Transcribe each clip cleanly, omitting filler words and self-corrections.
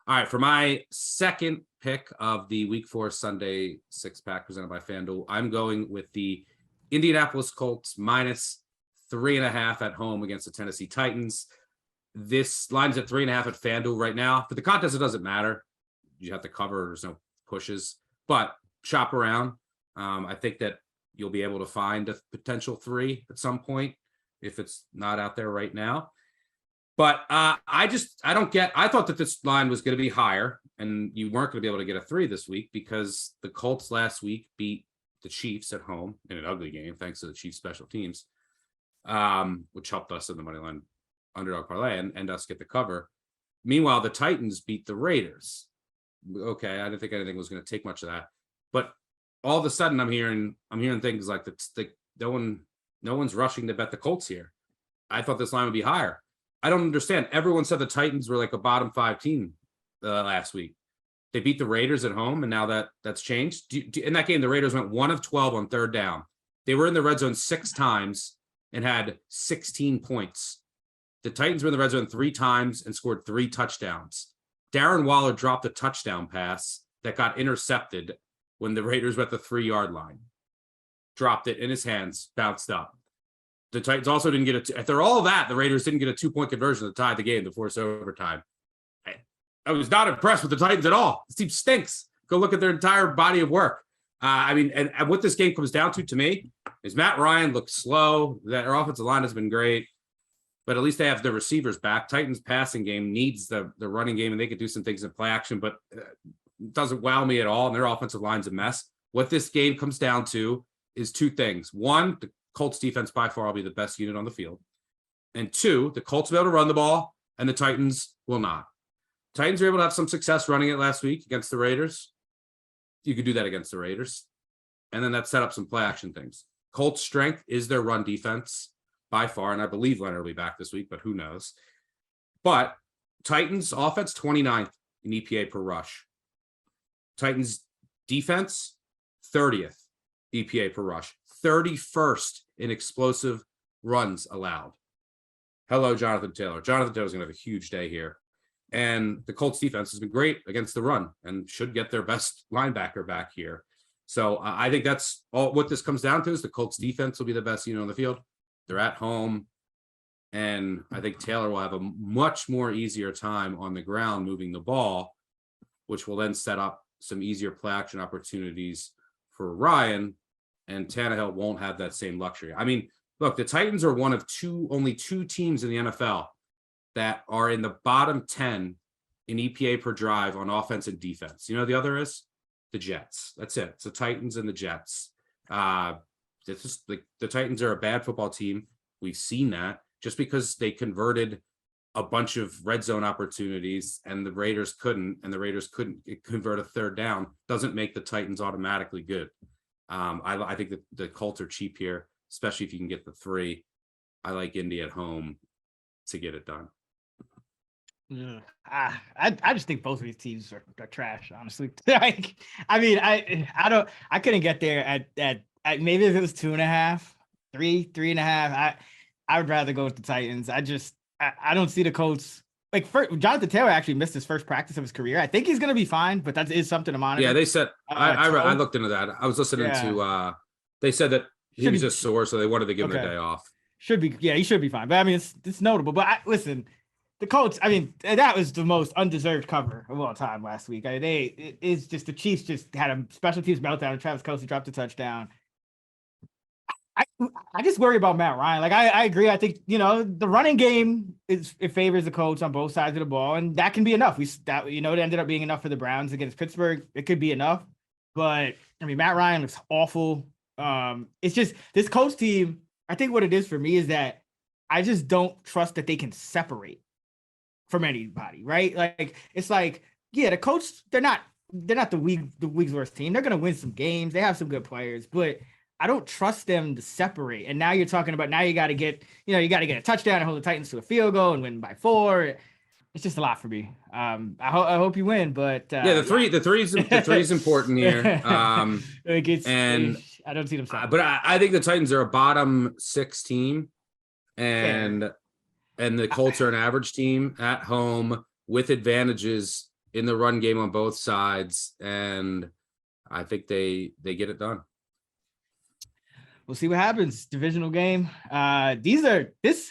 All right, for my second pick of the Week 4 Sunday six-pack presented by FanDuel, I'm going with the Indianapolis Colts minus 3.5 at home against the Tennessee Titans. This line's at 3.5 at FanDuel right now. For the contest, it doesn't matter. You have to cover. There's no pushes. But shop around. I think that you'll be able to find a potential 3 at some point if it's not out there right now. But I thought that this line was going to be higher and you weren't going to be able to get a 3 this week because the Colts last week beat the Chiefs at home in an ugly game, thanks to the Chiefs special teams, which helped us in the money line underdog parlay and us get the cover. Meanwhile, the Titans beat the Raiders. Okay, I didn't think anything was going to take much of that. But all of a sudden I'm hearing things like no one's rushing to bet the Colts here. I thought this line would be higher. I don't understand. Everyone said the Titans were like a bottom 5 team last week. They beat the Raiders at home, and now that's changed. In that game, the Raiders went 1 of 12 on third down. They were in the red zone 6 times and had 16 points. The Titans were in the red zone 3 times and scored 3 touchdowns. Darren Waller dropped a touchdown pass that got intercepted when the Raiders were at the 3-yard line. Dropped it in his hands, bounced up. The Titans also didn't get after all that, the Raiders didn't get a 2-point conversion to tie the game to force overtime. I was not impressed with the Titans at all. This team stinks. Go look at their entire body of work. And what this game comes down to me is Matt Ryan looks slow. Their offensive line has been great, but at least they have the receivers back. Titans passing game needs the running game, and they could do some things in play action, but it doesn't wow me at all. And their offensive line's a mess. What this game comes down to is 2 things. 1, the Colts defense by far will be the best unit on the field. And 2, the Colts will be able to run the ball and the Titans will not. Titans were able to have some success running it last week against the Raiders. You could do that against the Raiders. And then that set up some play action things. Colts' strength is their run defense by far. And I believe Leonard will be back this week, but who knows? But Titans offense 29th in EPA per rush. Titans defense 30th EPA per rush. 31st in explosive runs allowed. Hello, Jonathan Taylor. Jonathan Taylor's going to have a huge day here. And the Colts defense has been great against the run and should get their best linebacker back here. So I think that's all what this comes down to is the Colts defense will be the best unit on the field. They're at home. And I think Taylor will have a much more easier time on the ground moving the ball, which will then set up some easier play action opportunities for Ryan. And Tannehill won't have that same luxury. I mean, look, the Titans are one of only two teams in the NFL that are in the bottom 10 in EPA per drive on offense and defense. You know, the other is the Jets. That's it. It's the Titans and the Jets. It's just like the Titans are a bad football team. We've seen that just because they converted a bunch of red zone opportunities and the Raiders couldn't convert a third down doesn't make the Titans automatically good. I think that the Colts are cheap here, especially if you can get the 3. I like Indy at home to get it done. I just think both of these teams are trash, honestly. Like, I mean, I couldn't get there at maybe if it was 2.5, 3.5. I would rather go with the Titans. I don't see the Colts. Like, Jonathan Taylor actually missed his first practice of his career. I think he's going to be fine, but that is something to monitor. Yeah, they said I looked into that. I was listening to. They said that he was just sore, so they wanted to give him a day off. He should be fine. But I mean, it's notable. But listen, the Colts. I mean, that was the most undeserved cover of all time last week. I mean, it's just the Chiefs just had a special teams meltdown, and Travis Kelce dropped a touchdown. I just worry about Matt Ryan. Like, I agree. I think, the running game it favors the Colts on both sides of the ball, and that can be enough. It ended up being enough for the Browns against Pittsburgh. It could be enough, but I mean, Matt Ryan looks awful. It's just this Colts team. I think what it is for me is that I just don't trust that they can separate from anybody, right? Like, it's like, yeah, the Colts, they're not the week's worst team. They're gonna win some games. They have some good players, but I don't trust them to separate. And now you're talking about you got to get a touchdown and hold the Titans to a field goal and win by 4. It's just a lot for me. I hope you win, but the three is important here. I don't see them. But I think the Titans are a bottom 6 team, and the Colts are an average team at home with advantages in the run game on both sides, and I think they get it done. We'll see what happens. Divisional game. It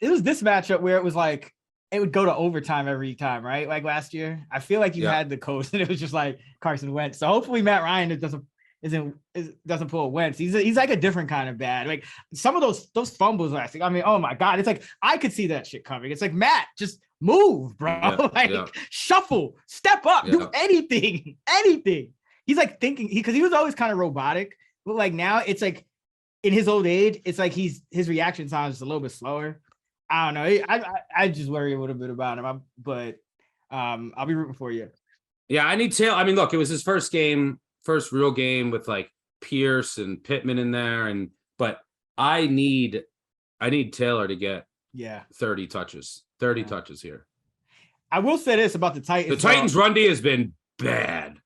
was this matchup where it was like it would go to overtime every time, right? Like last year. I feel like you had the Colts and it was just like Carson Wentz. So hopefully Matt Ryan doesn't pull a Wentz. He's like a different kind of bad. Like some of those fumbles last week. I mean, oh my God, it's like I could see that shit coming. It's like, Matt, just move, bro. Shuffle, step up, do anything. He's like thinking because he was always kind of robotic, but like now it's like in his old age, it's like his reaction time is a little bit slower. I don't know. I just worry a little bit about him, but I'll be rooting for you. Yeah, I need Taylor. I mean, look, it was his first real game with like Pierce and Pittman in there, but I need Taylor to get 30 touches here. I will say this about the Titans. The Titans run D has been bad.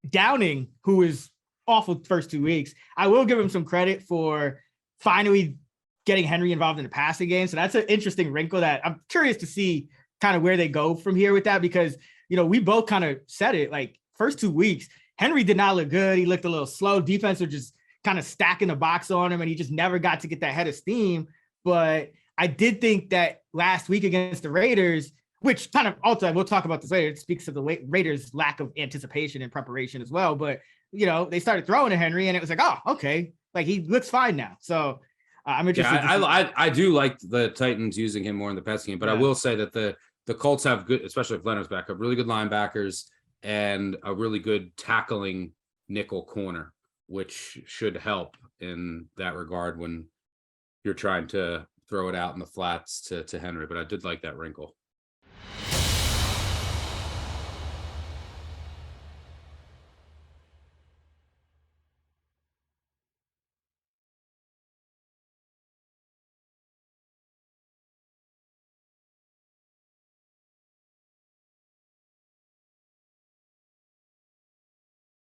Downing, who is awful first 2 weeks, I will give him some credit for finally getting Henry involved in the passing game. So that's an interesting wrinkle that I'm curious to see kind of where they go from here with that, because, we both kind of said it, like first 2 weeks, Henry did not look good. He looked a little slow. Defense were just kind of stacking the box on him and he just never got to get that head of steam. But I did think that last week against the Raiders, which kind of also, we'll talk about this later, it speaks to the Raiders' lack of anticipation and preparation as well. But, they started throwing to Henry and it was like, oh, okay. Like he looks fine now. So I'm interested. Yeah, I do like the Titans using him more in the passing game, but I will say that the Colts have good, especially if Leonard's back up, really good linebackers and a really good tackling nickel corner, which should help in that regard when you're trying to throw it out in the flats to Henry. But I did like that wrinkle.